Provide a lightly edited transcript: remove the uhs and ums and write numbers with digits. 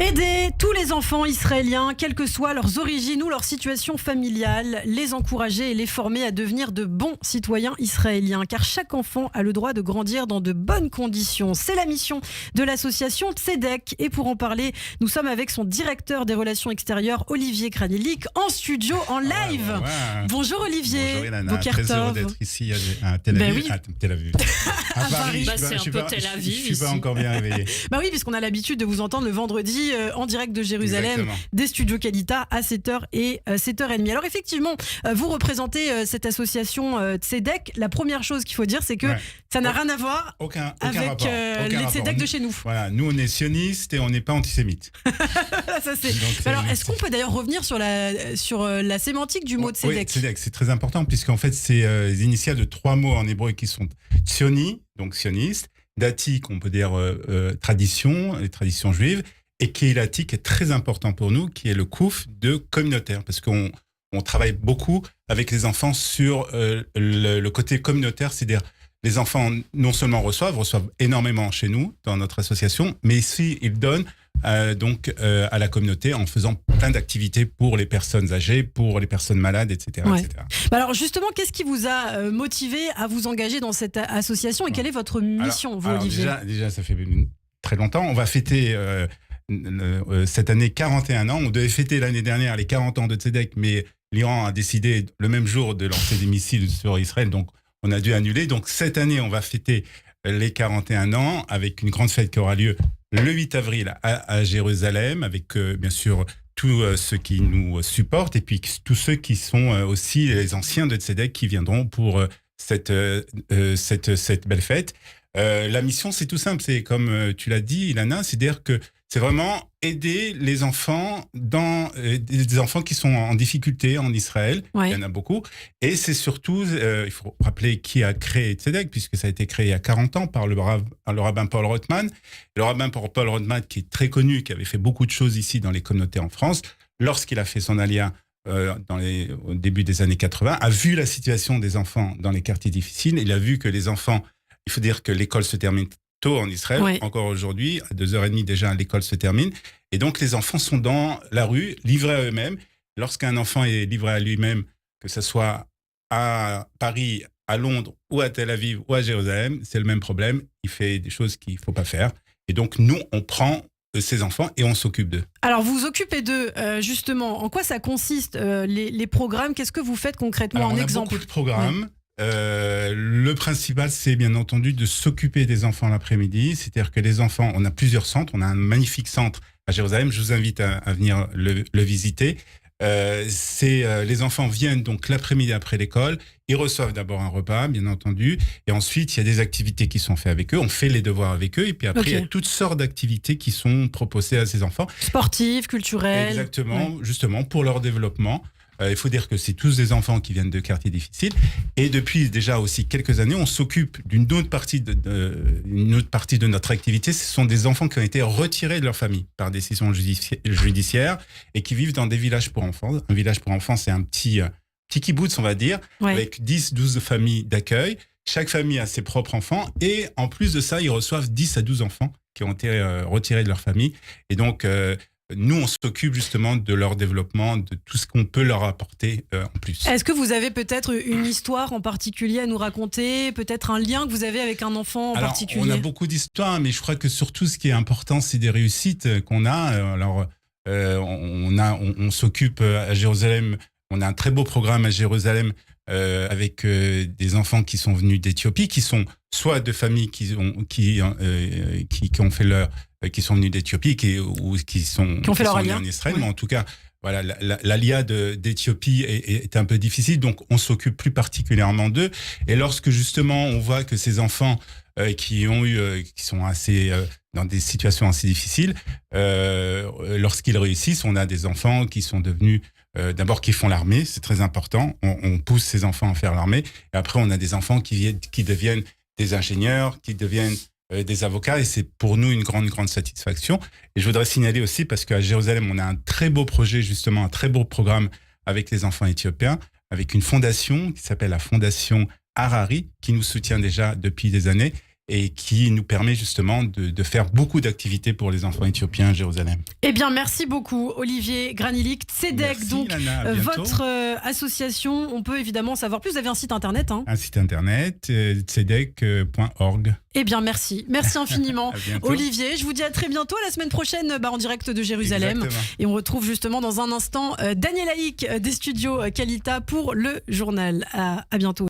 Aider tous les enfants israéliens, quelles que soient leurs origines ou leur situation familiale, les encourager et les former à devenir de bons citoyens israéliens. Car chaque enfant a le droit de grandir dans de bonnes conditions. C'est la mission de l'association Tzedek. Et pour en parler, nous sommes avec son directeur des relations extérieures, Olivier Kranelik, en studio, en live. Bonjour Olivier. Bonjour Ilana, très heureux d'être ici à Tel Aviv. Oui. Tel Aviv. À Paris. C'est un peu Tel Aviv. Je suis pas encore bien réveillé. Bah oui, puisqu'on a l'habitude de vous entendre le vendredi en direct de Jérusalem, Exactement. des studios Kalita à 7h et 7h30. Alors effectivement, vous représentez cette association Tzedek. La première chose qu'il faut dire, c'est que ça n'a rien à voir avec les Tzedek de chez nous. Voilà, nous on est sionistes et on n'est pas antisémites. Ça, c'est... Alors est-ce qu'on peut d'ailleurs revenir sur la sémantique du mot Tzedek? Oui, Tzedek, c'est très important puisqu'en fait c'est les initiales de 3 mots en hébreu qui sont Tsioni, donc sioniste, Dati, qu'on peut dire tradition, les traditions juives, et Kehilati, qui est très important pour nous, qui est le kouf de communautaire, parce qu'on travaille beaucoup avec les enfants sur le côté communautaire, c'est-à-dire les enfants non seulement reçoivent énormément chez nous, dans notre association, mais ici ils donnent à la communauté en faisant plein d'activités pour les personnes âgées, pour les personnes malades, etc. Ouais. etc. Alors justement, qu'est-ce qui vous a motivé à vous engager dans cette association et quelle est votre mission, Olivier? Déjà, ça fait très longtemps. On va fêter cette année 41 ans. On devait fêter l'année dernière les 40 ans de Tzedek, mais l'Iran a décidé le même jour de lancer des missiles sur Israël, donc on a dû annuler. Donc cette année, on va fêter les 41 ans avec une grande fête qui aura lieu le 8 avril à Jérusalem, avec bien sûr tous ceux qui nous supportent et puis tous ceux qui sont aussi les anciens de Tzedek qui viendront pour cette belle fête. La mission, c'est tout simple, c'est comme tu l'as dit, Ilana, c'est-à-dire que c'est vraiment aider les enfants des enfants qui sont en difficulté en Israël. Ouais. Il y en a beaucoup. Et c'est surtout, il faut rappeler qui a créé Tzedek, puisque ça a été créé il y a 40 ans par le rabbin Paul Rothman. Le rabbin Paul Rothman, qui est très connu, qui avait fait beaucoup de choses ici dans les communautés en France, lorsqu'il a fait son alia au début des années 80, a vu la situation des enfants dans les quartiers difficiles. Il a vu que les enfants, il faut dire que l'école se termine tôt en Israël, encore aujourd'hui, à 2h30 déjà, l'école se termine. Et donc, les enfants sont dans la rue, livrés à eux-mêmes. Lorsqu'un enfant est livré à lui-même, que ce soit à Paris, à Londres, ou à Tel Aviv, ou à Jérusalem, c'est le même problème. Il fait des choses qu'il ne faut pas faire. Et donc, nous, on prend ces enfants et on s'occupe d'eux. Alors, vous vous occupez d'eux, justement. En quoi ça consiste, les programmes? Qu'est-ce que vous faites concrètement? On a beaucoup de programmes. Le principal, c'est bien entendu de s'occuper des enfants l'après-midi. C'est-à-dire que les enfants, on a plusieurs centres. On a un magnifique centre à Jérusalem. Je vous invite à venir le visiter. Les enfants viennent donc l'après-midi après l'école. Ils reçoivent d'abord un repas, bien entendu. Et ensuite, il y a des activités qui sont faites avec eux. On fait les devoirs avec eux. Et puis après, il y a toutes sortes d'activités qui sont proposées à ces enfants. Sportives, culturelles. Exactement, justement, pour leur développement. Il faut dire que c'est tous des enfants qui viennent de quartiers difficiles. Et depuis déjà aussi quelques années, on s'occupe d'une autre partie de notre activité. Ce sont des enfants qui ont été retirés de leur famille par décision judiciaire et qui vivent dans des villages pour enfants. Un village pour enfants, c'est un petit kibboutz, on va dire, avec 10-12 familles d'accueil. Chaque famille a ses propres enfants. Et en plus de ça, ils reçoivent 10 à 12 enfants qui ont été retirés de leur famille. Et donc, nous, on s'occupe justement de leur développement, de tout ce qu'on peut leur apporter en plus. Est-ce que vous avez peut-être une histoire en particulier à nous raconter? Peut-être un lien que vous avez avec un enfant en particulier? On a beaucoup d'histoires, mais je crois que surtout ce qui est important, c'est des réussites qu'on a. On s'occupe à Jérusalem, on a un très beau programme à Jérusalem avec des enfants qui sont venus d'Éthiopie, qui sont soit de familles qui ont fait leur... qui sont venus d'Éthiopie ou qui sont nés en Israël, mais en tout cas, voilà, l'alia d'Éthiopie est un peu difficile, donc on s'occupe plus particulièrement d'eux. Et lorsque justement on voit que ces enfants qui sont assez dans des situations assez difficiles, lorsqu'ils réussissent, on a des enfants qui sont devenus d'abord qui font l'armée, c'est très important. On pousse ces enfants à faire l'armée. Et après, on a des enfants qui deviennent des ingénieurs, qui deviennent des avocats, et c'est pour nous une grande satisfaction. Et je voudrais signaler aussi, parce qu'à Jérusalem, on a un très beau projet, justement, un très beau programme avec les enfants éthiopiens, avec une fondation qui s'appelle la Fondation Harari, qui nous soutient déjà depuis des années. et qui nous permet justement de faire beaucoup d'activités pour les enfants éthiopiens à Jérusalem. Eh bien, merci beaucoup, Olivier Granilik. Tzedek, Merci, donc, Lana, à bientôt. votre association, on peut évidemment savoir plus. Vous avez un site internet, hein. Un site internet, tzedek.org. Eh bien, merci. Merci infiniment, À bientôt. Olivier. Je vous dis à très bientôt, la semaine prochaine, en direct de Jérusalem. Exactement. Et on retrouve justement dans un instant Daniel Haïk des studios Kalita pour le journal. À bientôt.